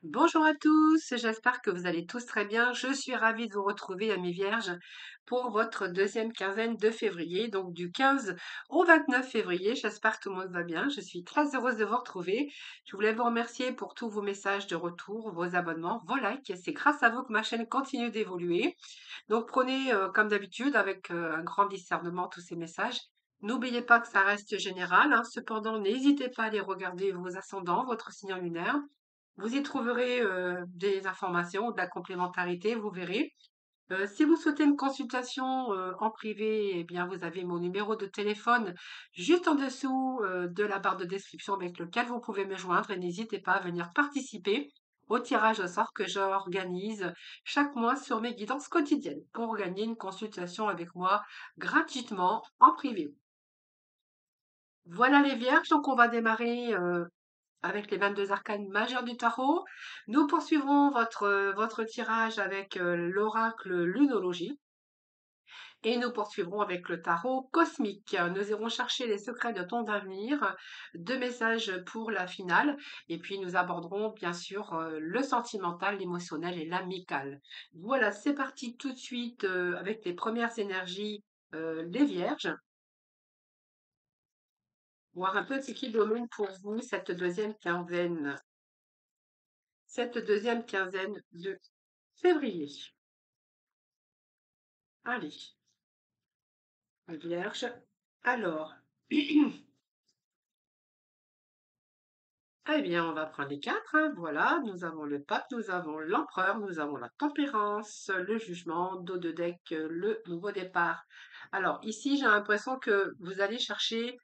Bonjour à tous, j'espère que vous allez tous très bien. Je suis ravie de vous retrouver, amis vierges, pour votre deuxième quinzaine de février, donc du 15 au 29 février. J'espère que tout le monde va bien. Je suis très heureuse de vous retrouver. Je voulais vous remercier pour tous vos messages de retour, vos abonnements, vos likes. C'est grâce à vous que ma chaîne continue d'évoluer. Donc prenez, comme d'habitude, avec un grand discernement tous ces messages. N'oubliez pas que ça reste général, hein. Cependant, n'hésitez pas à aller regarder vos ascendants, votre signe lunaire. Vous y trouverez des informations, de la complémentarité, vous verrez. Si vous souhaitez une consultation en privé, eh bien, vous avez mon numéro de téléphone juste en dessous de la barre de description avec lequel vous pouvez me joindre et n'hésitez pas à venir participer au tirage au sort que j'organise chaque mois sur mes guidances quotidiennes pour gagner une consultation avec moi gratuitement en privé. Voilà les vierges, donc on va démarrer avec les 22 arcanes majeures du tarot. Nous poursuivrons votre tirage avec l'oracle lunologie et nous poursuivrons avec le tarot cosmique. Nous irons chercher les secrets de ton avenir, deux messages pour la finale et puis nous aborderons bien sûr le sentimental, l'émotionnel et l'amical. Voilà, c'est parti tout de suite avec les premières énergies les vierges. Voir un peu ce qui domine pour vous cette deuxième quinzaine. Cette deuxième quinzaine de février. Allez, Vierge. Alors, eh bien, on va prendre les quatre, hein. Voilà, nous avons le pape, nous avons l'empereur, nous avons la tempérance, le jugement, dos de deck, le nouveau départ. Alors, ici, j'ai l'impression que vous allez chercher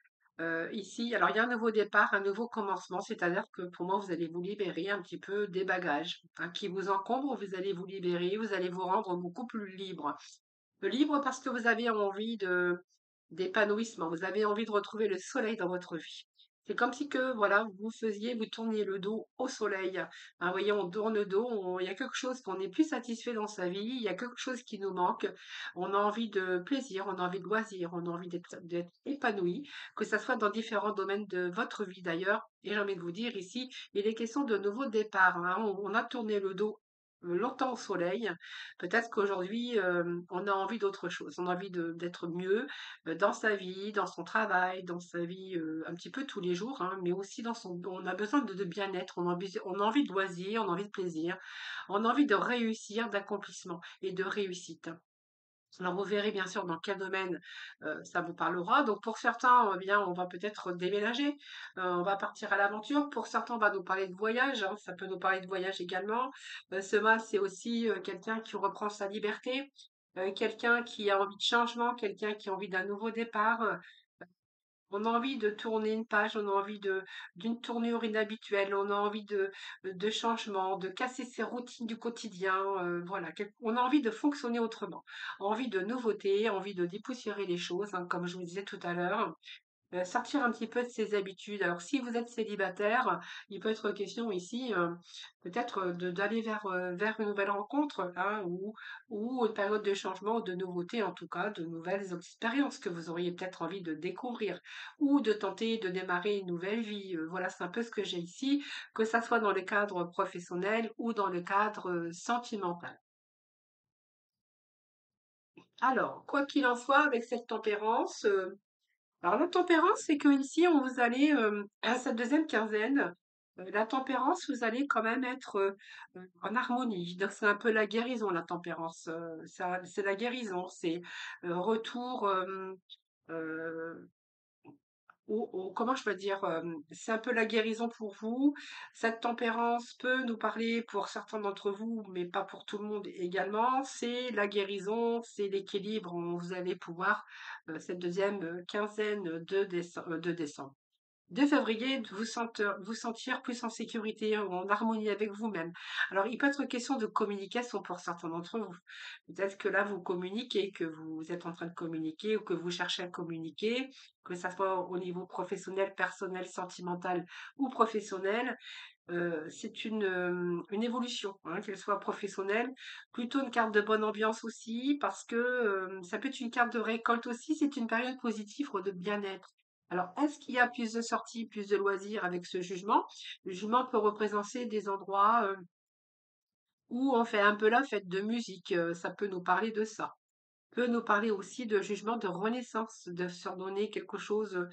ici. Alors, il y a un nouveau départ, un nouveau commencement, c'est-à-dire que pour moi, vous allez vous libérer un petit peu des bagages hein, qui vous encombrent, vous allez vous libérer, vous allez vous rendre beaucoup plus libre. Libre parce que vous avez envie d'épanouissement, vous avez envie de retrouver le soleil dans votre vie. C'est comme si que, voilà, vous tourniez le dos au soleil. Hein, vous voyez, on tourne le dos, il y a quelque chose qu'on n'est plus satisfait dans sa vie, il y a quelque chose qui nous manque. On a envie de plaisir, on a envie de loisir, on a envie d'être épanoui, que ça soit dans différents domaines de votre vie d'ailleurs. Et j'ai envie de vous dire ici, il est question de nouveau départ. Hein. On a tourné le dos longtemps au soleil. Peut-être qu'aujourd'hui, on a envie d'autre chose. On a envie d'être mieux dans sa vie, dans son travail, dans sa vie un petit peu tous les jours, hein, mais aussi dans son. On a besoin de bien-être, on a envie de loisirs, on a envie de plaisir, on a envie de réussir, d'accomplissement et de réussite. Alors vous verrez bien sûr dans quel domaine ça vous parlera. Donc pour certains, eh bien, on va peut-être déménager, on va partir à l'aventure. Pour certains, on va nous parler de voyage, hein, ça peut nous parler de voyage également. Ce mas, c'est aussi quelqu'un qui reprend sa liberté, quelqu'un qui a envie de changement, quelqu'un qui a envie d'un nouveau départ. On a envie de tourner une page, on a envie d'une tournure inhabituelle, on a envie de changement, de casser ses routines du quotidien, voilà, on a envie de fonctionner autrement, envie de nouveautés, envie de dépoussiérer les choses, hein, comme je vous disais tout à l'heure. Sortir un petit peu de ses habitudes. Alors, si vous êtes célibataire, il peut être question ici, peut-être d'aller vers une nouvelle rencontre, hein, ou une période de changement ou de nouveauté, en tout cas, de nouvelles expériences que vous auriez peut-être envie de découvrir, ou de tenter de démarrer une nouvelle vie. Voilà, c'est un peu ce que j'ai ici, que ça soit dans le cadre professionnel ou dans le cadre sentimental. Alors, quoi qu'il en soit, avec cette tempérance, alors la tempérance, c'est que ici, on vous allez, à cette deuxième quinzaine, la tempérance, vous allez quand même être en harmonie. Donc c'est un peu la guérison, la tempérance. C'est la guérison, c'est retour comment je peux dire, c'est un peu la guérison pour vous. Cette tempérance peut nous parler pour certains d'entre vous, mais pas pour tout le monde également. C'est la guérison, c'est l'équilibre. Vous allez pouvoir, cette deuxième quinzaine de décembre. De février, vous sentir plus en sécurité, en harmonie avec vous-même. Alors, il peut être question de communication pour certains d'entre vous. Peut-être que là, vous communiquez, que vous êtes en train de communiquer ou que vous cherchez à communiquer, que ça soit au niveau professionnel, personnel, sentimental ou professionnel. C'est une évolution, hein, qu'elle soit professionnelle. Plutôt une carte de bonne ambiance aussi, parce que ça peut être une carte de récolte aussi. C'est une période positive de bien-être. Alors, est-ce qu'il y a plus de sorties, plus de loisirs avec ce jugement? Le jugement peut représenter des endroits où on fait un peu la fête de musique, ça peut nous parler de ça. Peut nous parler aussi de jugement de renaissance, de se redonner quelque chose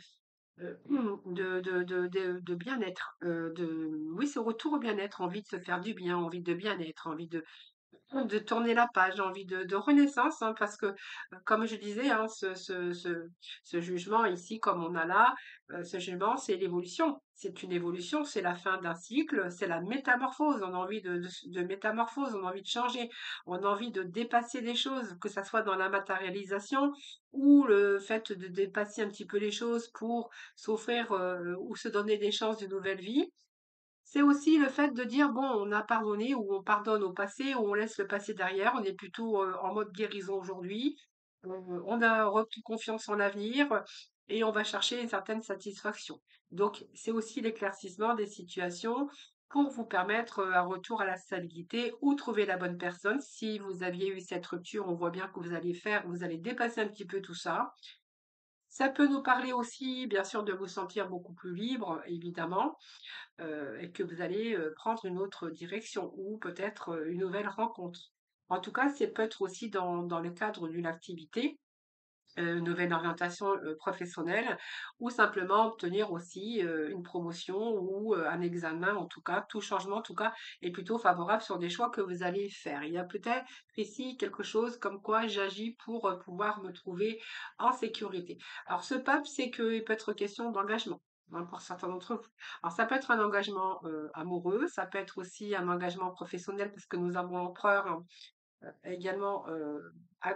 de bien-être, oui, ce retour au bien-être, envie de se faire du bien, envie de bien-être, envie de tourner la page, envie de renaissance, hein, parce que, comme je disais, hein, ce jugement ici, comme on a là, ce jugement, c'est l'évolution. C'est une évolution, c'est la fin d'un cycle, c'est la métamorphose. On a envie de métamorphose, on a envie de changer, on a envie de dépasser des choses, que ça soit dans la matérialisation ou le fait de dépasser un petit peu les choses pour s'offrir ou se donner des chances de nouvelle vie. C'est aussi le fait de dire, bon, on a pardonné ou on pardonne au passé ou on laisse le passé derrière. On est plutôt en mode guérison aujourd'hui. On a repris confiance en l'avenir et on va chercher une certaine satisfaction. Donc, c'est aussi l'éclaircissement des situations pour vous permettre un retour à la stabilité ou trouver la bonne personne. Si vous aviez eu cette rupture, on voit bien que vous allez dépasser un petit peu tout ça. Ça peut nous parler aussi, bien sûr, de vous sentir beaucoup plus libre, évidemment, et que vous allez prendre une autre direction ou peut-être une nouvelle rencontre. En tout cas, c'est peut-être aussi dans le cadre d'une activité, une nouvelle orientation professionnelle ou simplement obtenir aussi une promotion ou un examen. En tout cas, tout changement, en tout cas, est plutôt favorable sur des choix que vous allez faire. Il y a peut-être ici quelque chose comme quoi j'agis pour pouvoir me trouver en sécurité. Alors, ce pape, c'est qu'il peut être question d'engagement, hein, pour certains d'entre vous. Alors, ça peut être un engagement amoureux, ça peut être aussi un engagement professionnel parce que nous avons l'empereur, hein, également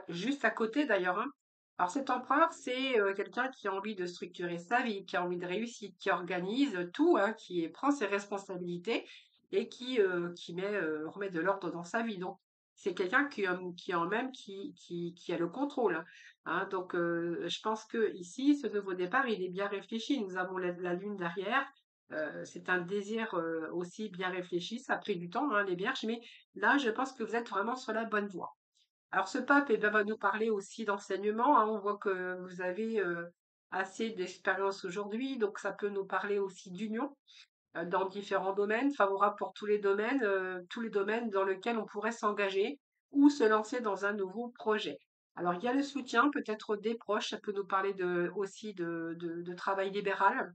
juste à côté d'ailleurs, hein. Alors cet empereur, c'est quelqu'un qui a envie de structurer sa vie, qui a envie de réussir, qui organise tout, hein, prend ses responsabilités et qui remet de l'ordre dans sa vie. Donc c'est quelqu'un qui en même qui a le contrôle, hein. Hein. Donc je pense que ici, ce nouveau départ, il est bien réfléchi. Nous avons la lune derrière. C'est un désir aussi bien réfléchi. Ça a pris du temps, hein, les vierges, mais là, je pense que vous êtes vraiment sur la bonne voie. Alors, ce pape, eh ben, va nous parler aussi d'enseignement, hein. On voit que vous avez assez d'expérience aujourd'hui, donc ça peut nous parler aussi d'union dans différents domaines, favorable pour tous les domaines dans lesquels on pourrait s'engager ou se lancer dans un nouveau projet. Alors, il y a le soutien peut-être des proches, ça peut nous parler aussi de travail libéral.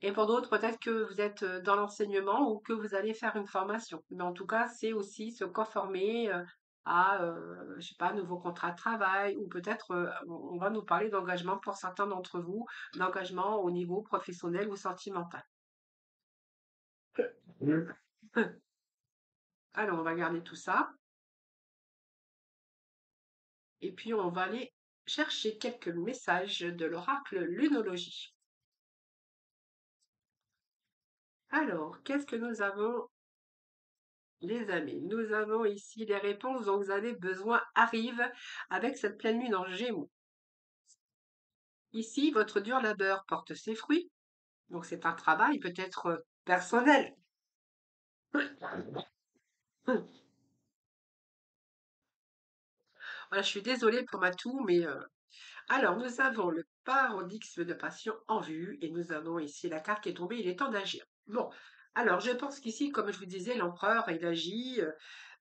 Et pour d'autres, peut-être que vous êtes dans l'enseignement ou que vous allez faire une formation. Mais en tout cas, c'est aussi se conformer à, je sais pas, un nouveau contrat de travail ou peut-être on va nous parler d'engagement pour certains d'entre vous, d'engagement au niveau professionnel ou sentimental. Mm. Alors, on va garder tout ça et puis on va aller chercher quelques messages de l'oracle Lunologie. Alors, qu'est-ce que nous avons, les amis? Nous avons ici les réponses dont vous avez besoin arrivent avec cette pleine lune en Gémeaux. Ici, votre dur labeur porte ses fruits. Donc, c'est un travail peut-être personnel. Voilà, je suis désolée pour ma toux, mais alors, nous avons le paroxysme de passion en vue et nous avons ici la carte qui est tombée. Il est temps d'agir. Bon, alors je pense qu'ici, comme je vous disais, l'empereur, il agit,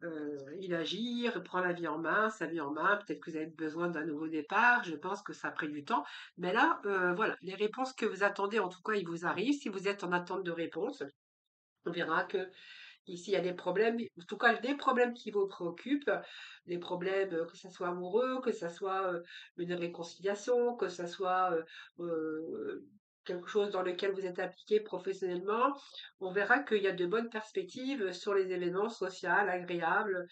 il prend la vie en main, sa vie en main. Peut-être que vous avez besoin d'un nouveau départ. Je pense que ça a pris du temps. Mais là, voilà, les réponses que vous attendez, en tout cas, ils vous arrivent. Si vous êtes en attente de réponse, on verra que ici, il y a des problèmes, en tout cas des problèmes qui vous préoccupent, des problèmes, que ça soit amoureux, que ça soit une réconciliation, que ça soit quelque chose dans lequel vous êtes impliqué professionnellement. On verra qu'il y a de bonnes perspectives sur les événements sociaux, agréables,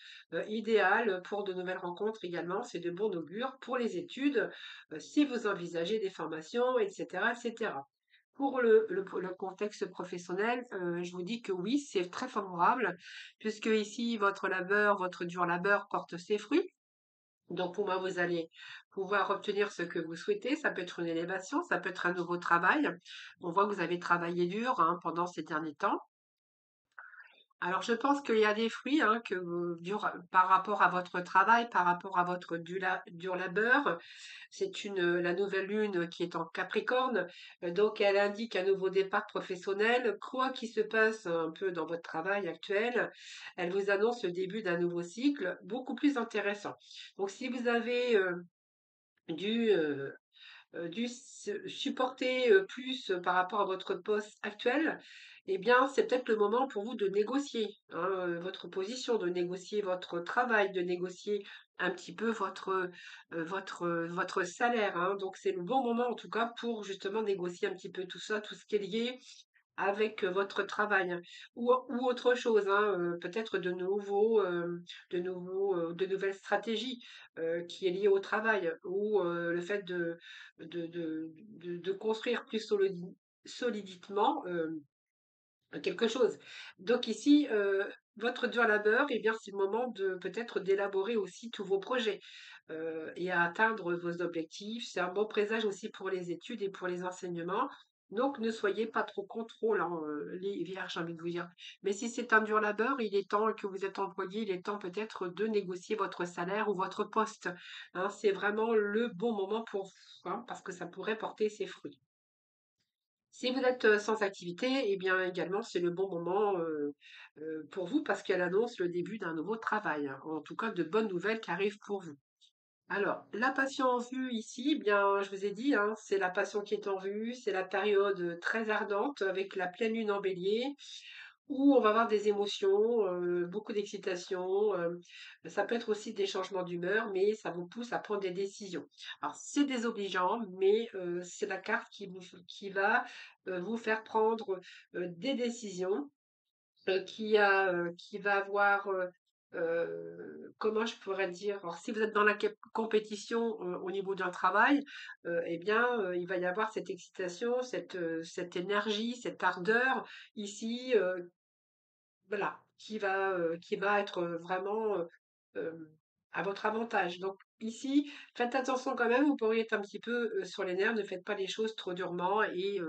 idéales pour de nouvelles rencontres également. C'est de bon augure pour les études, si vous envisagez des formations, etc., etc. Pour le contexte professionnel, je vous dis que oui, c'est très favorable, puisque ici, votre labeur, votre dur labeur porte ses fruits. Donc, pour moi, vous allez pouvoir obtenir ce que vous souhaitez. Ça peut être une élévation, ça peut être un nouveau travail. On voit que vous avez travaillé dur, hein, pendant ces derniers temps. Alors, je pense qu'il y a des fruits hein, par rapport à votre travail, par rapport à votre dur labeur. C'est la nouvelle lune qui est en Capricorne, donc elle indique un nouveau départ professionnel. Quoi qu'il se passe un peu dans votre travail actuel, elle vous annonce le début d'un nouveau cycle beaucoup plus intéressant. Donc, si vous avez dû supporter plus par rapport à votre poste actuel, eh bien, c'est peut-être le moment pour vous de négocier hein, votre position, de négocier votre travail, de négocier un petit peu votre salaire. Hein. Donc, c'est le bon moment en tout cas pour justement négocier un petit peu tout ça, tout ce qui est lié avec votre travail hein, ou autre chose, hein, peut-être de nouvelles stratégies qui est liée au travail ou le fait de construire plus solidement quelque chose. Donc ici, votre dur labeur, eh bien, c'est le moment de peut-être d'élaborer aussi tous vos projets et à atteindre vos objectifs. C'est un bon présage aussi pour les études et pour les enseignements. Donc, ne soyez pas trop contrôlants, les vierges, j'ai envie de vous dire. Mais si c'est un dur labeur, il est temps que vous êtes employé, il est temps peut-être de négocier votre salaire ou votre poste. Hein, c'est vraiment le bon moment pour vous, hein, parce que ça pourrait porter ses fruits. Si vous êtes sans activité, eh bien également c'est le bon moment pour vous parce qu'elle annonce le début d'un nouveau travail, hein, en tout cas de bonnes nouvelles qui arrivent pour vous. Alors, la passion en vue ici, eh bien, je vous ai dit, hein, c'est la passion qui est en vue, c'est la période très ardente avec la pleine lune en bélier, où on va avoir des émotions, beaucoup d'excitation. Ça peut être aussi des changements d'humeur, mais ça vous pousse à prendre des décisions. Alors, c'est désobligeant, mais c'est la carte qui va vous faire prendre des décisions qui va avoir, comment je pourrais dire? Alors si vous êtes dans la compétition, au niveau d'un travail, eh bien, il va y avoir cette excitation, cette énergie, cette ardeur ici, voilà, qui va être, vraiment, hem, à votre avantage. Donc ici, faites attention quand même, vous pourriez être un petit peu, sur les nerfs, ne faites pas les choses trop durement et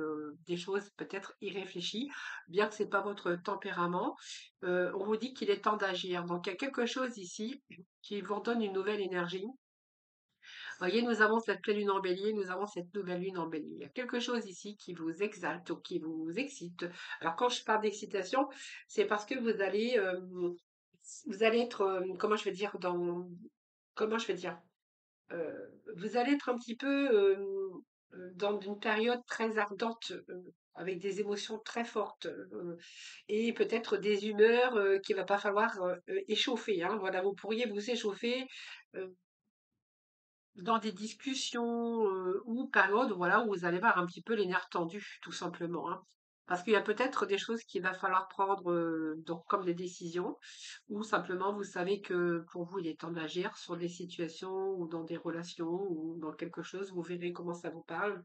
des choses peut-être irréfléchies, bien que c'est pas votre tempérament. On vous dit qu'il est temps d'agir. Donc il y a quelque chose ici qui vous redonne une nouvelle énergie. Voyez, nous avons cette pleine lune en bélier, nous avons cette nouvelle lune en bélier. Il y a quelque chose ici qui vous exalte ou qui vous excite. Alors, quand je parle d'excitation, c'est parce que vous allez être, comment je vais dire, comment je vais dire, euh, vous allez être un petit peu dans une période très ardente, avec des émotions très fortes et peut-être des humeurs qu'il va pas falloir échauffer. Hein. Voilà, vous pourriez vous échauffer. euh, dans des discussions, ou périodes, voilà, où vous allez avoir un petit peu les nerfs tendus, tout simplement, hein. Parce qu'il y a peut-être des choses qu'il va falloir prendre, donc comme des décisions, ou simplement vous savez que pour vous, il est temps d'agir sur des situations ou dans des relations ou dans quelque chose, vous verrez comment ça vous parle.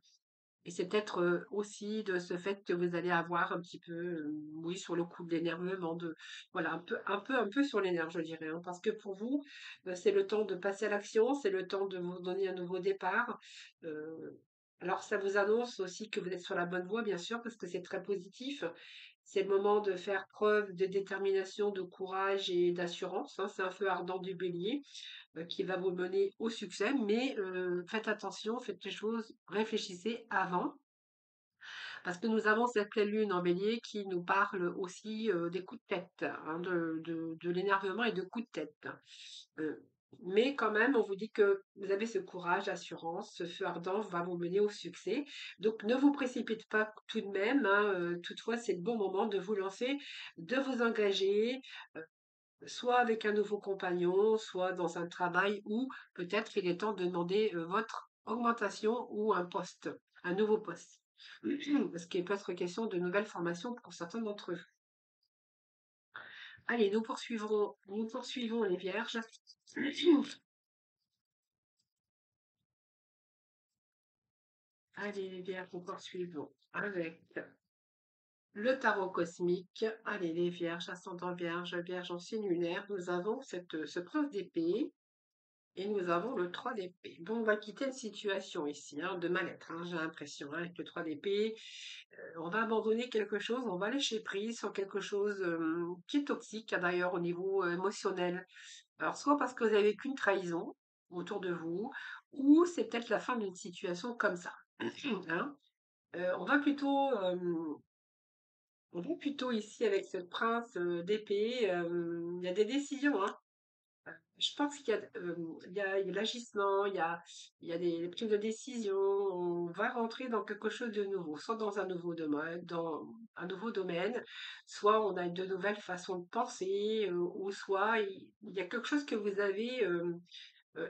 Et c'est peut-être aussi de ce fait que vous allez avoir un petit peu, oui, sur le coup de l'énervement, voilà, un peu sur les nerfs, je dirais, hein, parce que pour vous, c'est le temps de passer à l'action, c'est le temps de vous donner un nouveau départ. Euh, alors, ça vous annonce aussi que vous êtes sur la bonne voie, bien sûr, parce que c'est très positif. C'est le moment de faire preuve de détermination, de courage et d'assurance. Hein, c'est un feu ardent du bélier qui va vous mener au succès, mais faites attention, faites les choses, réfléchissez avant, parce que nous avons cette pleine lune en bélier qui nous parle aussi des coups de tête, hein, de l'énervement et de coups de tête. Euh, mais quand même, on vous dit que vous avez ce courage, assurance, ce feu ardent va vous mener au succès. Donc ne vous précipitez pas tout de même. Hein, toutefois, c'est le bon moment de vous lancer, de vous engager, soit avec un nouveau compagnon, soit dans un travail où peut-être il est temps de demander votre augmentation ou un poste, un nouveau poste. Parce qu'il peut être question de nouvelles formations pour certains d'entre eux. Allez, nous poursuivons les vierges. Allez, les vierges, nous poursuivons avec le tarot cosmique. Allez, les vierges, ascendant vierge, vierge en signe lunaire. Nous avons ce prince d'épée Et nous avons le 3 d'épée. Bon, on va quitter une situation ici, hein, de mal-être, hein, j'ai l'impression, hein, avec le 3 d'épée. On va abandonner quelque chose, on va lâcher prise sur quelque chose qui est toxique, hein, d'ailleurs, au niveau émotionnel. Alors, soit parce que vous avez vécu une trahison autour de vous, ou c'est peut-être la fin d'une situation comme ça. Hein. On va plutôt, ici avec ce prince d'épée. Il y a des décisions, hein. Je pense qu'il y a, il y a l'agissement, il y a des prises de décision. On va rentrer dans quelque chose de nouveau, soit dans un nouveau domaine, soit on a de nouvelles façons de penser, ou soit il y a quelque chose que vous avez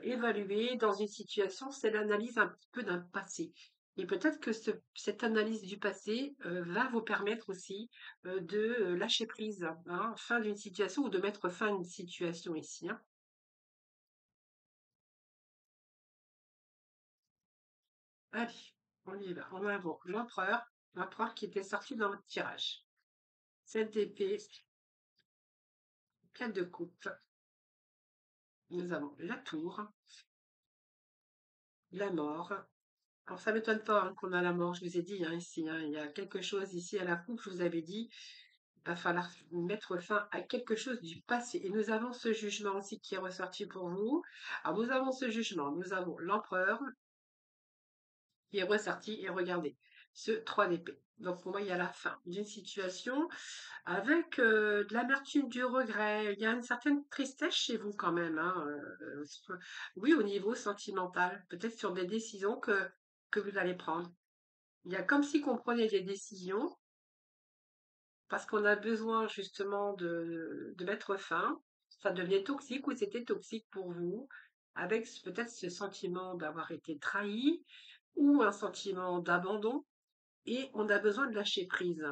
évalué dans une situation, c'est l'analyse un petit peu d'un passé. Et peut-être que cette analyse du passé va vous permettre aussi de lâcher prise, hein, fin d'une situation ou de mettre fin à une situation ici, hein. Allez, on y va. On a bon, l'empereur qui était sorti dans le tirage. 7 d'épée, 4 de coupe. Nous avons la tour, la mort. Alors ça m'étonne pas hein, qu'on a la mort, je vous ai dit hein, ici. Hein, il y a quelque chose ici à la coupe, je vous avais dit. Il va falloir mettre fin à quelque chose du passé. Et nous avons ce jugement aussi qui est ressorti pour vous. Alors nous avons ce jugement, nous avons l'empereur qui est ressorti et regardez, ce 3 d'épée. Donc pour moi, il y a la fin d'une situation avec de l'amertume, du regret. Il y a une certaine tristesse chez vous quand même, hein, oui, au niveau sentimental, peut-être sur des décisions que vous allez prendre. Il y a comme si qu'on prenait des décisions parce qu'on a besoin justement de mettre fin. Ça devenait toxique ou c'était toxique pour vous, avec peut-être ce sentiment d'avoir été trahi ou un sentiment d'abandon, et on a besoin de lâcher prise.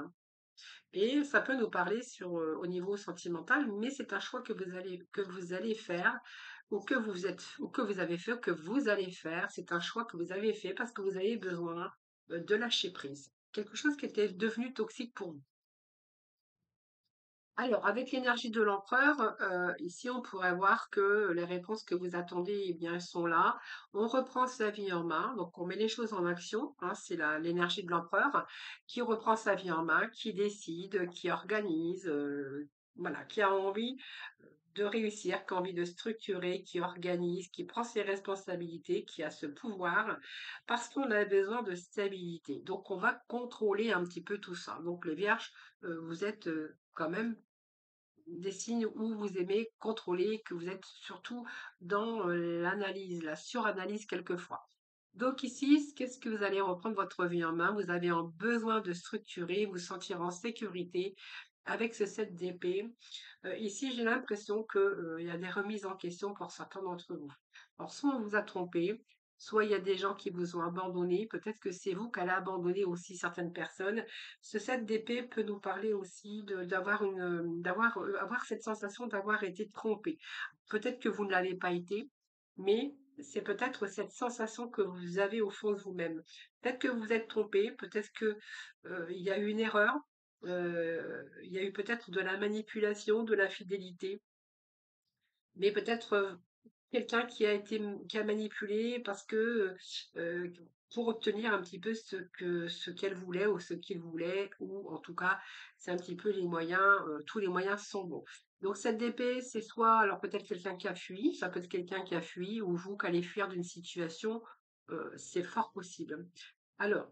Et ça peut nous parler au niveau sentimental, mais c'est un choix que vous allez faire, ou que vous avez fait, ou que vous allez faire. C'est un choix que vous avez fait parce que vous avez besoin de lâcher prise. Quelque chose qui était devenu toxique pour vous. Alors, avec l'énergie de l'empereur, ici, on pourrait voir que les réponses que vous attendez, eh bien, elles sont là. On reprend sa vie en main, donc on met les choses en action, hein, c'est l'énergie de l'empereur qui reprend sa vie en main, qui décide, qui organise, voilà, qui a envie de réussir, qui a envie de structurer, qui organise, qui prend ses responsabilités, qui a ce pouvoir, parce qu'on a besoin de stabilité. Donc, on va contrôler un petit peu tout ça. Donc, les vierges, vous êtes quand même des signes où vous aimez contrôler, que vous êtes surtout dans l'analyse, la suranalyse quelquefois. Donc ici, qu'est-ce que vous allez reprendre votre vie en main? Vous avez besoin de structurer, vous sentir en sécurité avec ce 7 d'épée. Ici, j'ai l'impression qu'il y a des remises en question pour certains d'entre vous. Alors, soit on vous a trompé, soit il y a des gens qui vous ont abandonné. Peut-être que c'est vous qui allez abandonner aussi certaines personnes. Ce 7 d'épée peut nous parler aussi avoir cette sensation d'avoir été trompé. Peut-être que vous ne l'avez pas été, mais c'est peut-être cette sensation que vous avez au fond de vous-même. Peut-être que vous êtes trompé, peut-être que il y a eu une erreur, il y a eu peut-être de la manipulation, de l'infidélité, mais peut-être quelqu'un qui a manipulé parce que euh, pour obtenir un petit peu ce qu'elle voulait ou ce qu'il voulait, ou en tout cas, c'est un petit peu les moyens, tous les moyens sont bons. Donc cette DP, c'est soit alors peut-être quelqu'un qui a fui, ça peut être quelqu'un qui a fui, ou vous qui allez fuir d'une situation, c'est fort possible. Alors,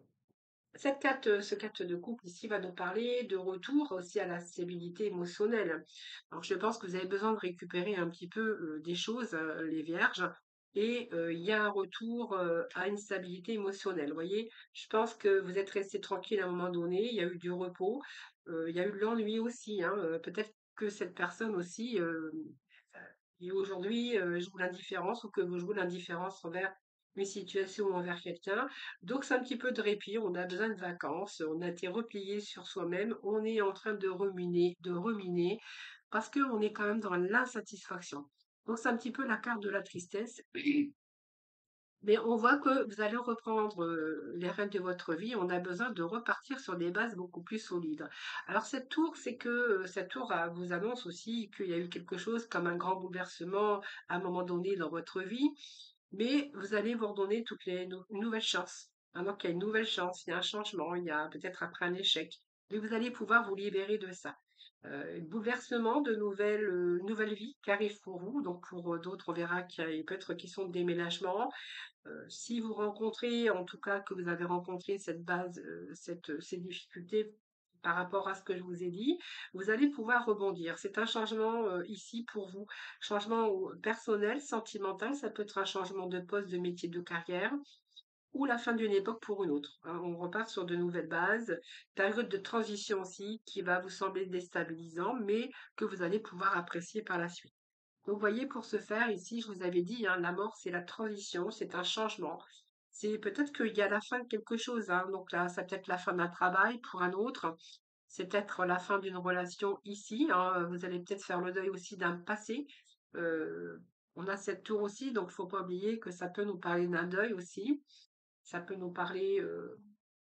ce 4 de couple ici va nous parler de retour aussi à la stabilité émotionnelle. Alors, je pense que vous avez besoin de récupérer un petit peu des choses, les vierges, et il y a un retour à une stabilité émotionnelle. Vous voyez, je pense que vous êtes resté tranquille à un moment donné, il y a eu du repos, il y a eu de l'ennui aussi, hein, peut-être que cette personne aussi, et aujourd'hui, joue l'indifférence ou que vous jouez l'indifférence envers une situation ou envers quelqu'un. Donc, c'est un petit peu de répit. On a besoin de vacances. On a été replié sur soi-même. On est en train de ruminer, parce qu'on est quand même dans l'insatisfaction. Donc, c'est un petit peu la carte de la tristesse. Mais on voit que vous allez reprendre les rênes de votre vie. On a besoin de repartir sur des bases beaucoup plus solides. Alors cette tour, c'est que cette tour vous annonce aussi qu'il y a eu quelque chose comme un grand bouleversement à un moment donné dans votre vie, mais vous allez vous redonner toutes les nouvelles chances. Maintenant qu'il y a une nouvelle chance, il y a un changement, il y a peut-être après un échec, mais vous allez pouvoir vous libérer de ça. Bouleversement de nouvelles vies qui arrivent pour vous. Donc pour d'autres, on verra qu'il y a peut-être question de déménagement, si vous rencontrez, en tout cas que vous avez rencontré cette base, ces difficultés par rapport à ce que je vous ai dit, vous allez pouvoir rebondir. C'est un changement ici pour vous, changement personnel, sentimental, ça peut être un changement de poste, de métier, de carrière, ou la fin d'une époque pour une autre, hein. On repart sur de nouvelles bases, période de transition aussi qui va vous sembler déstabilisant, mais que vous allez pouvoir apprécier par la suite. Donc, vous voyez, pour ce faire, ici, je vous avais dit, hein, la mort, c'est la transition, c'est un changement. C'est peut-être qu'il y a la fin de quelque chose, hein. Donc là, ça peut être la fin d'un travail pour un autre. C'est peut-être la fin d'une relation ici, hein. Vous allez peut-être faire le deuil aussi d'un passé. Euh, on a cette tour aussi, donc il faut pas oublier que ça peut nous parler d'un deuil aussi. Ça peut nous parler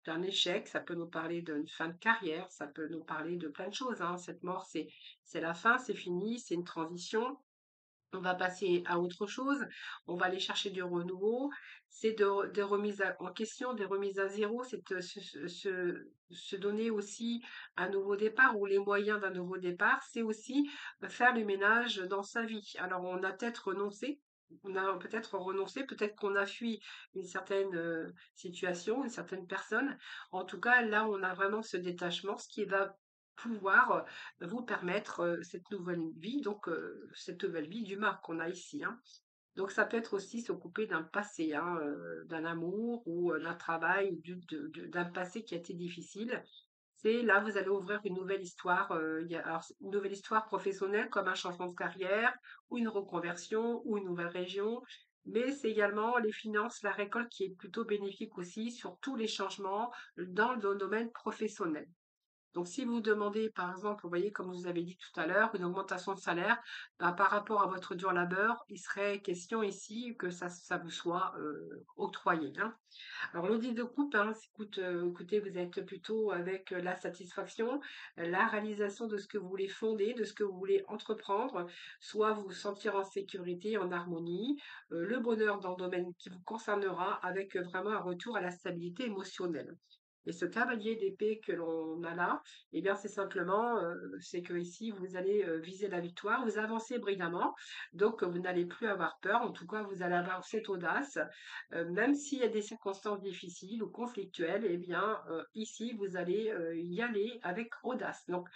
d'un échec, ça peut nous parler d'une fin de carrière, ça peut nous parler de plein de choses, hein. Cette mort, c'est la fin, c'est fini, c'est une transition. On va passer à autre chose, on va aller chercher du renouveau, c'est des remises en question, des remises à zéro, c'est se donner aussi un nouveau départ ou les moyens d'un nouveau départ, c'est aussi faire le ménage dans sa vie. Alors on a peut-être renoncé, peut-être qu'on a fui une certaine situation, une certaine personne. En tout cas, là, on a vraiment ce détachement, ce qui va pouvoir vous permettre cette nouvelle vie, donc cette nouvelle vie d'humain qu'on a ici, hein. Donc ça peut être aussi s'occuper d'un passé, hein, d'un amour ou d'un travail, d'un passé qui a été difficile. C'est là, vous allez ouvrir une nouvelle histoire, alors, une nouvelle histoire professionnelle comme un changement de carrière ou une reconversion ou une nouvelle région. Mais c'est également les finances, la récolte qui est plutôt bénéfique aussi sur tous les changements dans le domaine professionnel. Donc, si vous demandez, par exemple, vous voyez, comme je vous avez dit tout à l'heure, une augmentation de salaire, ben, par rapport à votre dur labeur, il serait question ici que ça vous soit octroyé, hein. Alors, l'audit de coupe, hein, écoutez, vous êtes plutôt avec la satisfaction, la réalisation de ce que vous voulez fonder, de ce que vous voulez entreprendre, soit vous sentir en sécurité, en harmonie, le bonheur dans le domaine qui vous concernera, avec vraiment un retour à la stabilité émotionnelle. Et ce cavalier d'épée que l'on a là, eh bien, c'est simplement, c'est que ici, vous allez viser la victoire, vous avancez brillamment, donc vous n'allez plus avoir peur. En tout cas, vous allez avoir cette audace, même s'il y a des circonstances difficiles ou conflictuelles, eh bien, ici, vous allez y aller avec audace. Donc,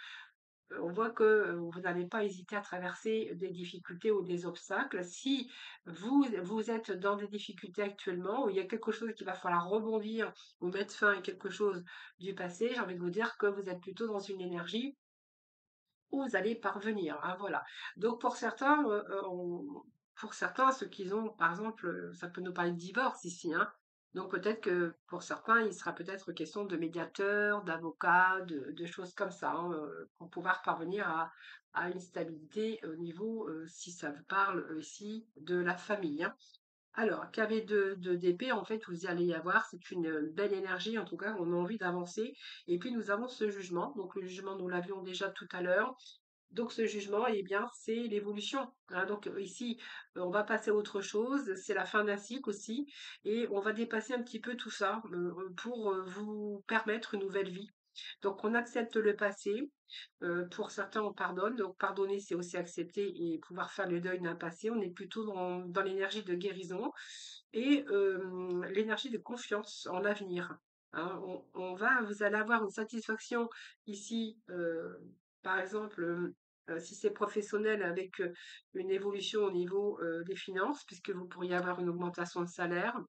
on voit que vous n'allez pas hésiter à traverser des difficultés ou des obstacles. Si vous êtes dans des difficultés actuellement, où il y a quelque chose qu'il va falloir rebondir ou mettre fin à quelque chose du passé, j'ai envie de vous dire que vous êtes plutôt dans une énergie où vous allez parvenir, hein, voilà. Donc pour certains, ceux qui ont, par exemple, ça peut nous parler de divorce ici, hein. Donc peut-être que pour certains, il sera peut-être question de médiateur, d'avocat, de choses comme ça, hein, pour pouvoir parvenir à une stabilité au niveau, si ça vous parle ici, de la famille, hein. Alors, qu'avec d'épée, en fait, vous allez y avoir, c'est une belle énergie, en tout cas, on a envie d'avancer. Et puis, nous avons ce jugement. Donc, le jugement, nous l'avions déjà tout à l'heure. Donc ce jugement, eh bien, c'est l'évolution, hein. Donc ici, on va passer à autre chose, c'est la fin d'un cycle aussi, et on va dépasser un petit peu tout ça pour vous permettre une nouvelle vie. Donc on accepte le passé, pour certains on pardonne, donc pardonner c'est aussi accepter et pouvoir faire le deuil d'un passé. On est plutôt dans l'énergie de guérison et l'énergie de confiance en l'avenir, hein. Vous allez avoir une satisfaction ici, par exemple, si c'est professionnel avec une évolution au niveau des finances, puisque vous pourriez avoir une augmentation de salaire.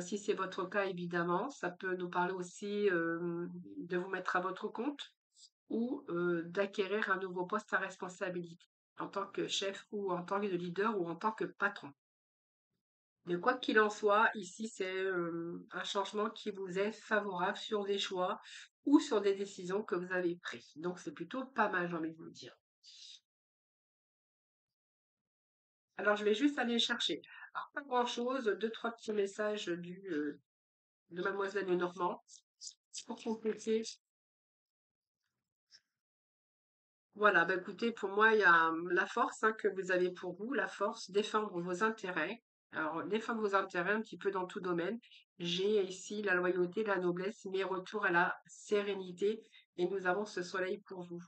Si c'est votre cas, évidemment, ça peut nous parler aussi de vous mettre à votre compte ou d'acquérir un nouveau poste à responsabilité en tant que chef ou en tant que leader ou en tant que patron. Mais quoi qu'il en soit, ici, c'est un changement qui vous est favorable sur des choix ou sur des décisions que vous avez prises. Donc, c'est plutôt pas mal, j'ai envie de vous le dire. Alors, je vais juste aller chercher. Alors, pas grand-chose, deux, trois petits messages de Mademoiselle Lenormand pour compléter. Voilà, bah écoutez, pour moi, il y a la force que vous avez pour vous, la force, défendre vos intérêts. Alors, défendre vos intérêts un petit peu dans tout domaine. J'ai ici la loyauté, la noblesse, mais retour à la sérénité. Et nous avons ce soleil pour vous.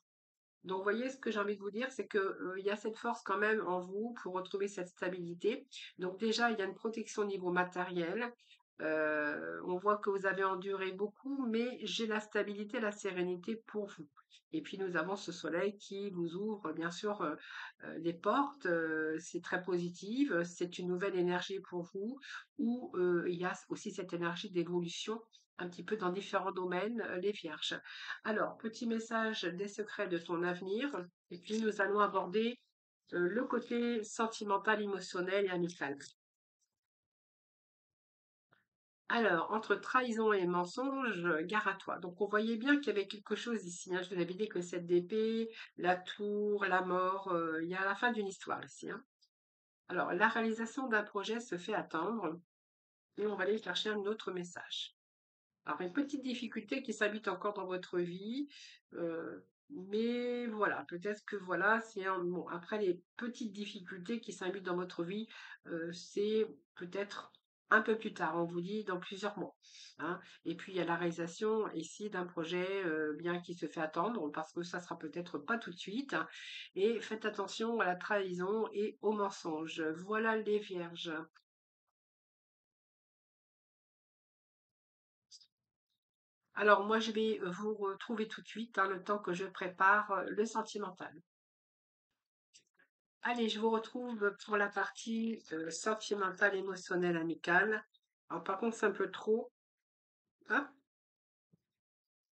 Donc, vous voyez, ce que j'ai envie de vous dire, c'est que, il y a cette force quand même en vous pour retrouver cette stabilité. Donc déjà, il y a une protection au niveau matériel. On voit que vous avez enduré beaucoup, mais j'ai la stabilité, la sérénité pour vous. Et puis nous avons ce soleil qui vous ouvre bien sûr les portes. C'est très positif. C'est une nouvelle énergie pour vous, où il y a aussi cette énergie d'évolution un petit peu dans différents domaines, les vierges. Alors, petit message des secrets de ton avenir. Et puis, nous allons aborder le côté sentimental, émotionnel et amical. Alors, entre trahison et mensonge, gare à toi. Donc, on voyait bien qu'il y avait quelque chose ici. Je vous avais dit que cette d'épée, la tour, la mort, il y a la fin d'une histoire ici. Alors, la réalisation d'un projet se fait attendre et on va aller chercher un autre message. Alors, une petite difficulté qui s'habite encore dans votre vie, mais voilà, peut-être que voilà, bon, après les petites difficultés qui s'habitent dans votre vie, c'est peut-être un peu plus tard, on vous dit dans plusieurs mois, hein. Et puis il y a la réalisation ici d'un projet, bien qui se fait attendre, parce que ça sera peut-être pas tout de suite, hein. Et faites attention à la trahison et aux mensonges. Voilà les vierges. Alors moi, je vais vous retrouver tout de suite, le temps que je prépare le sentimental. Allez, je vous retrouve pour la partie sentimentale, émotionnelle, amicale. Alors par contre, c'est un peu trop. Hop.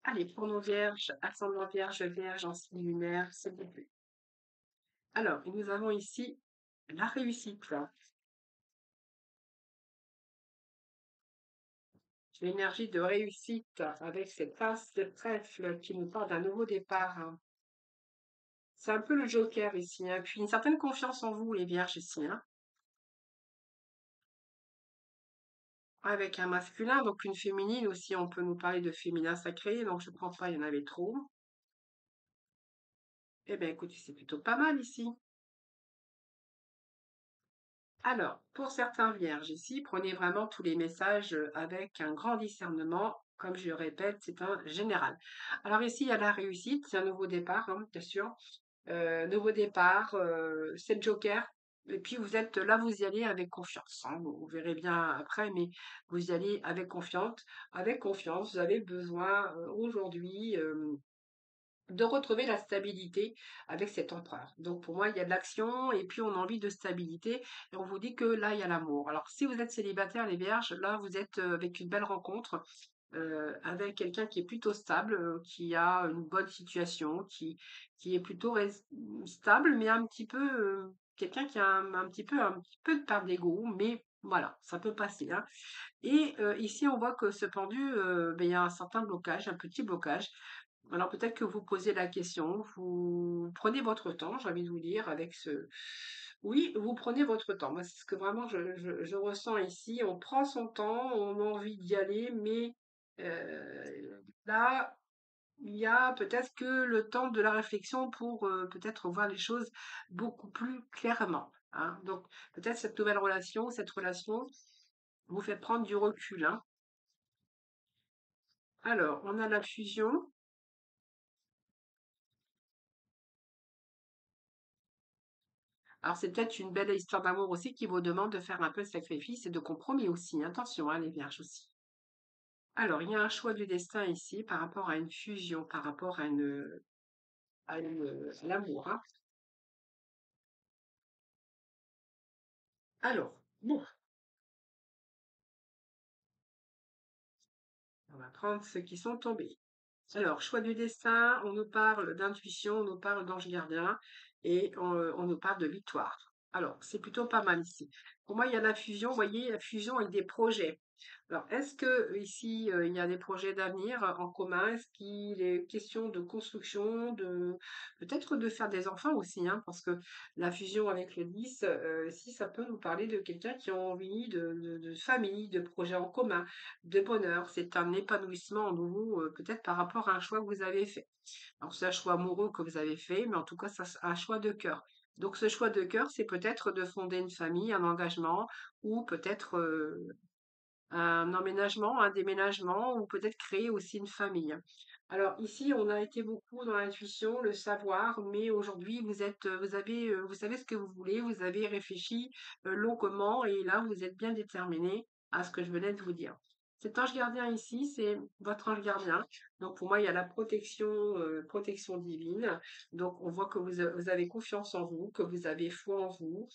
Allez, pour nos vierges, ascendant vierge, vierge en signe lunaire, c'est bon. Alors, nous avons ici la réussite, là. L'énergie de réussite avec cette face de trèfle qui nous parle d'un nouveau départ, hein. C'est un peu le joker ici, hein. Puis une certaine confiance en vous, les vierges ici, hein. Avec un masculin, donc une féminine aussi, on peut nous parler de féminin sacré, donc je ne pense pas, il y en avait trop. Eh bien, écoutez, c'est plutôt pas mal ici. Alors, pour certains vierges ici, prenez vraiment tous les messages avec un grand discernement. Comme je le répète, c'est un général. Alors ici, il y a la réussite, c'est un nouveau départ, bien sûr. Nouveau départ, c'est le joker. Et puis vous êtes là, vous y allez avec confiance, hein. Vous verrez bien après, mais vous y allez avec confiance. Avec confiance, vous avez besoin aujourd'hui de retrouver la stabilité avec cet empereur. Donc pour moi, il y a de l'action et puis on a envie de stabilité et on vous dit que là, il y a l'amour. Alors si vous êtes célibataire, les vierges, là, vous êtes avec une belle rencontre, avec quelqu'un qui est plutôt stable, qui a une bonne situation, qui est plutôt stable, mais un petit peu, quelqu'un qui a un petit peu de part d'ego, mais voilà, ça peut passer, hein. Et ici, on voit que ce pendu, ben, il y a un certain blocage, un petit blocage. Alors peut-être que vous posez la question, vous prenez votre temps, j'ai envie de vous dire, avec ce... Oui, vous prenez votre temps. Moi, c'est ce que vraiment je ressens ici. On prend son temps, on a envie d'y aller, mais là, il y a peut-être que le temps de la réflexion pour peut-être voir les choses beaucoup plus clairement, hein. Donc peut-être cette nouvelle relation, cette relation vous fait prendre du recul, hein. Alors, on a la fusion. Alors, c'est peut-être une belle histoire d'amour aussi qui vous demande de faire un peu de sacrifice et de compromis aussi. Attention, hein, les vierges aussi. Alors, il y a un choix du destin ici par rapport à une fusion, par rapport à l'amour, hein. Alors, bon, on va prendre ceux qui sont tombés. Alors, choix du destin, on nous parle d'intuition, on nous parle d'ange gardien et on nous parle de victoire. Alors, c'est plutôt pas mal ici. Pour moi, il y a la fusion, vous voyez, la fusion avec des projets. Alors, est-ce que ici, il y a des projets d'avenir en commun? Est-ce qu'il est question de construction, de peut-être de faire des enfants aussi, hein, parce que la fusion avec le 10, si ça peut nous parler de quelqu'un qui a envie de famille, de projets en commun, de bonheur. C'est un épanouissement nouveau, peut-être par rapport à un choix que vous avez fait. Alors, c'est un choix amoureux que vous avez fait, mais en tout cas, ça, c'est un choix de cœur. Donc, ce choix de cœur, c'est peut-être de fonder une famille, un engagement, ou peut-être un emménagement, un déménagement ou peut-être créer aussi une famille. Alors ici, on a été beaucoup dans l'intuition, le savoir, mais aujourd'hui, vous savez ce que vous voulez, vous avez réfléchi longuement et là, vous êtes bien déterminé à ce que je venais de vous dire. Cet ange gardien ici, c'est votre ange gardien. Donc pour moi, il y a la protection, protection divine. Donc on voit que vous avez confiance en vous, que vous avez foi en vous,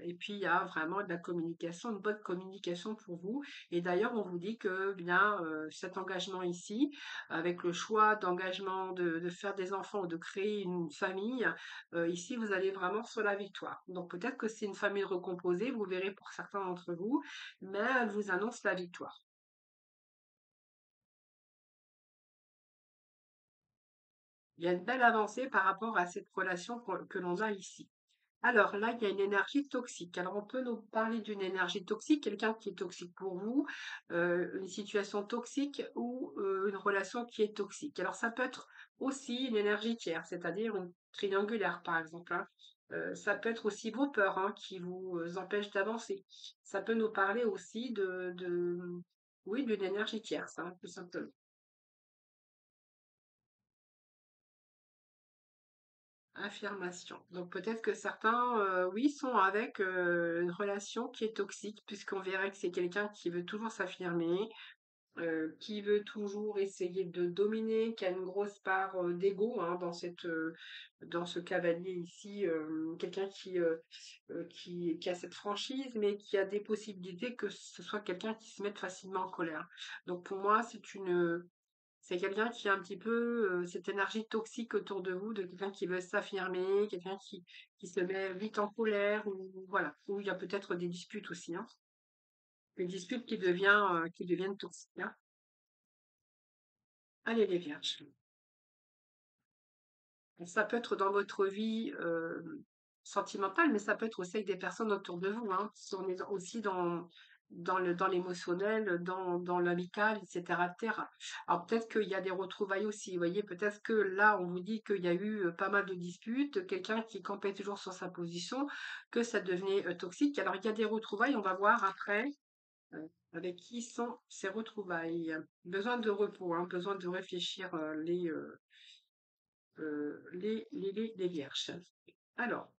et puis il y a vraiment de la communication, une bonne communication pour vous. Et d'ailleurs, on vous dit que bien cet engagement ici, avec le choix d'engagement de faire des enfants ou de créer une famille, ici vous allez vraiment sur la victoire. Donc peut-être que c'est une famille recomposée, vous verrez pour certains d'entre vous, mais elle vous annonce la victoire. Il y a une belle avancée par rapport à cette relation que l'on a ici. Alors là, il y a une énergie toxique. Alors on peut nous parler d'une énergie toxique, quelqu'un qui est toxique pour vous, une situation toxique ou une relation qui est toxique. Alors ça peut être aussi une énergie tierce, c'est-à-dire une triangulaire par exemple, hein. Ça peut être aussi vos peurs, hein, qui vous empêchent d'avancer. Ça peut nous parler aussi oui, d'une énergie tierce, hein, tout simplement. Affirmation. Donc peut-être que certains, oui, sont avec une relation qui est toxique, puisqu'on verrait que c'est quelqu'un qui veut toujours s'affirmer, qui veut toujours essayer de dominer, qui a une grosse part d'ego, hein, dans ce cavalier ici, quelqu'un qui a cette franchise, mais qui a des possibilités que ce soit quelqu'un qui se mette facilement en colère. Donc pour moi, c'est quelqu'un qui a un petit peu cette énergie toxique autour de vous, de quelqu'un qui veut s'affirmer, quelqu'un qui se met vite en colère, ou voilà, ou il y a peut-être des disputes aussi, hein, une dispute qui deviennent toxiques, hein. Allez les vierges. Ça peut être dans votre vie sentimentale, mais ça peut être aussi avec des personnes autour de vous, hein. Si on est aussi dans l'émotionnel, dans l'amical, etc., etc. Alors peut-être qu'il y a des retrouvailles aussi. Vous voyez, peut-être que là, on vous dit qu'il y a eu pas mal de disputes, quelqu'un qui campait toujours sur sa position, que ça devenait toxique. Alors il y a des retrouvailles, on va voir après avec qui sont ces retrouvailles. Besoin de repos, hein, besoin de réfléchir les vierges. Alors,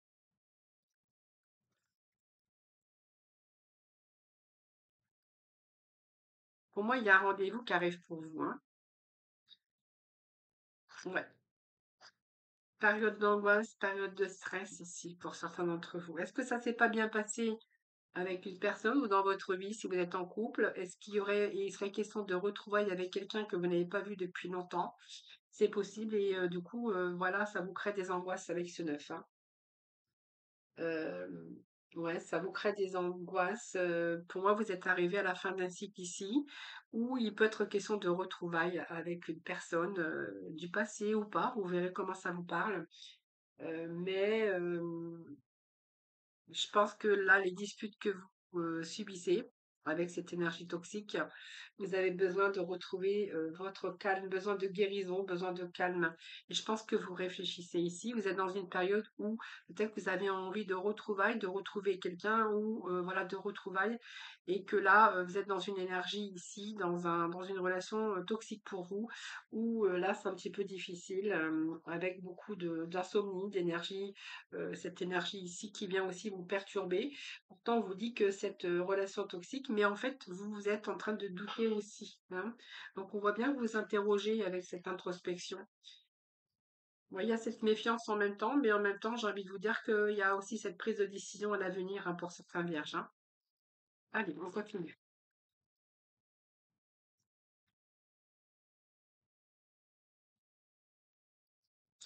pour moi, il y a un rendez-vous qui arrive pour vous, hein. Ouais. Période d'angoisse, période de stress ici pour certains d'entre vous. Est-ce que ça s'est pas bien passé avec une personne ou dans votre vie si vous êtes en couple? Il serait question de retrouvailles avec quelqu'un que vous n'avez pas vu depuis longtemps? C'est possible et du coup, voilà, ça vous crée des angoisses avec ce neuf, hein. Hem, ouais, ça vous crée des angoisses. Pour moi, vous êtes arrivé à la fin d'un cycle ici, où il peut être question de retrouvailles avec une personne, du passé ou pas. Vous verrez comment ça vous parle. Mais je pense que là, les disputes que vous subissez avec cette énergie toxique, vous avez besoin de retrouver votre calme, besoin de guérison, besoin de calme. Et je pense que vous réfléchissez ici. Vous êtes dans une période où peut-être que vous avez envie de retrouvailles, de retrouver quelqu'un ou voilà de retrouvailles, et que là, vous êtes dans une énergie ici, dans une relation toxique pour vous, où là, c'est un petit peu difficile, avec beaucoup d'insomnie, d'énergie, cette énergie ici qui vient aussi vous perturber. Pourtant, on vous dit que cette relation toxique, mais en fait, vous êtes en train de douter aussi, hein. Donc, on voit bien que vous vous interrogez avec cette introspection. Bon, il y a cette méfiance en même temps, mais en même temps, j'ai envie de vous dire qu'il y a aussi cette prise de décision à l'avenir, hein, pour certains vierges, hein. Allez, on continue.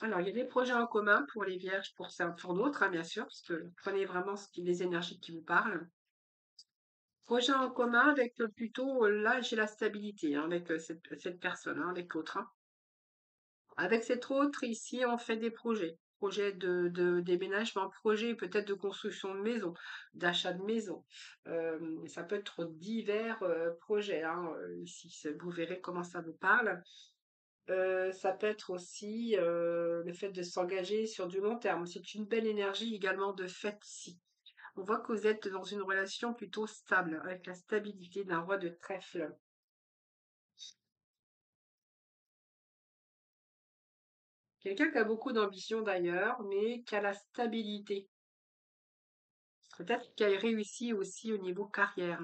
Alors, il y a des projets en commun pour les vierges, pour d'autres, hein, bien sûr, parce que prenez vraiment les énergies qui vous parlent. Projet en commun avec plutôt là, j'ai la stabilité hein, avec cette personne, hein, avec l'autre, hein. Avec cette autre, ici, on fait des projets. Projets de déménagement, projets peut-être de construction de maison, d'achat de maison. Ça peut être divers projets, hein, ici. Vous verrez comment ça vous parle. Ça peut être aussi le fait de s'engager sur du long terme. C'est une belle énergie également de fête ici. On voit que vous êtes dans une relation plutôt stable, avec la stabilité d'un roi de trèfle. Quelqu'un qui a beaucoup d'ambition d'ailleurs, mais qui a la stabilité. Peut-être qui a réussi aussi au niveau carrière.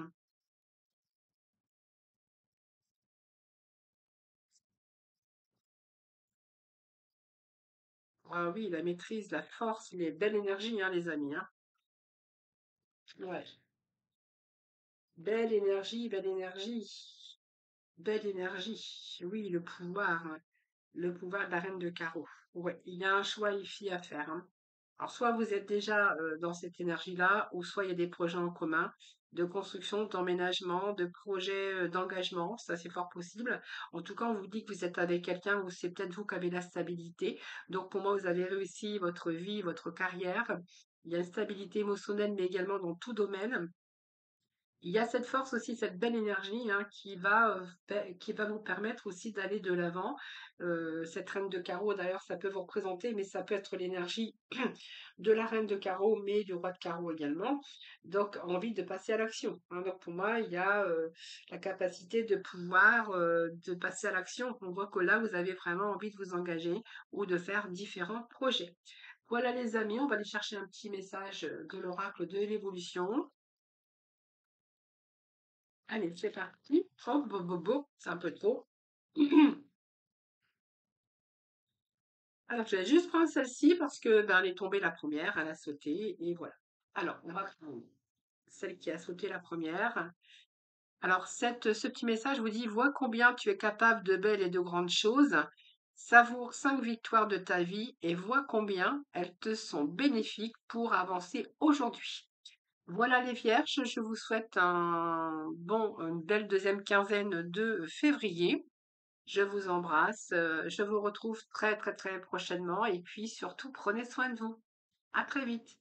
Ah oui, la maîtrise, la force, les belles énergies, hein, les amis, hein. Ouais. Belle énergie, belle énergie. Belle énergie. Oui, le pouvoir, hein. Le pouvoir de la reine de carreau. Ouais, il y a un choix ici à faire, hein. Alors, soit vous êtes déjà dans cette énergie-là, ou soit il y a des projets en commun de construction, d'emménagement, de projets d'engagement. Ça, c'est fort possible. En tout cas, on vous dit que vous êtes avec quelqu'un où c'est peut-être vous qui avez la stabilité. Donc, pour moi, vous avez réussi votre vie, votre carrière. Il y a une stabilité émotionnelle, mais également dans tout domaine. Il y a cette force aussi, cette belle énergie hein, qui va vous permettre aussi d'aller de l'avant. Cette reine de carreau, d'ailleurs, ça peut vous représenter, mais ça peut être l'énergie de la reine de carreau, mais du roi de carreau également. Donc, envie de passer à l'action, hein. Donc, pour moi, il y a la capacité de pouvoir de passer à l'action. On voit que là, vous avez vraiment envie de vous engager ou de faire différents projets. Voilà les amis, on va aller chercher un petit message de l'oracle de l'évolution. Allez, c'est parti. Oh, c'est un peu trop. Alors, je vais juste prendre celle-ci parce que ben, elle est tombée la première, elle a sauté et voilà. Alors, on va prendre celle qui a sauté la première. Alors, ce petit message vous dit, vois combien tu es capable de belles et de grandes choses. Savoure 5 victoires de ta vie et vois combien elles te sont bénéfiques pour avancer aujourd'hui. Voilà les vierges, je vous souhaite une belle deuxième quinzaine de février. Je vous embrasse. Je vous retrouve très très très prochainement et puis surtout prenez soin de vous. À très vite.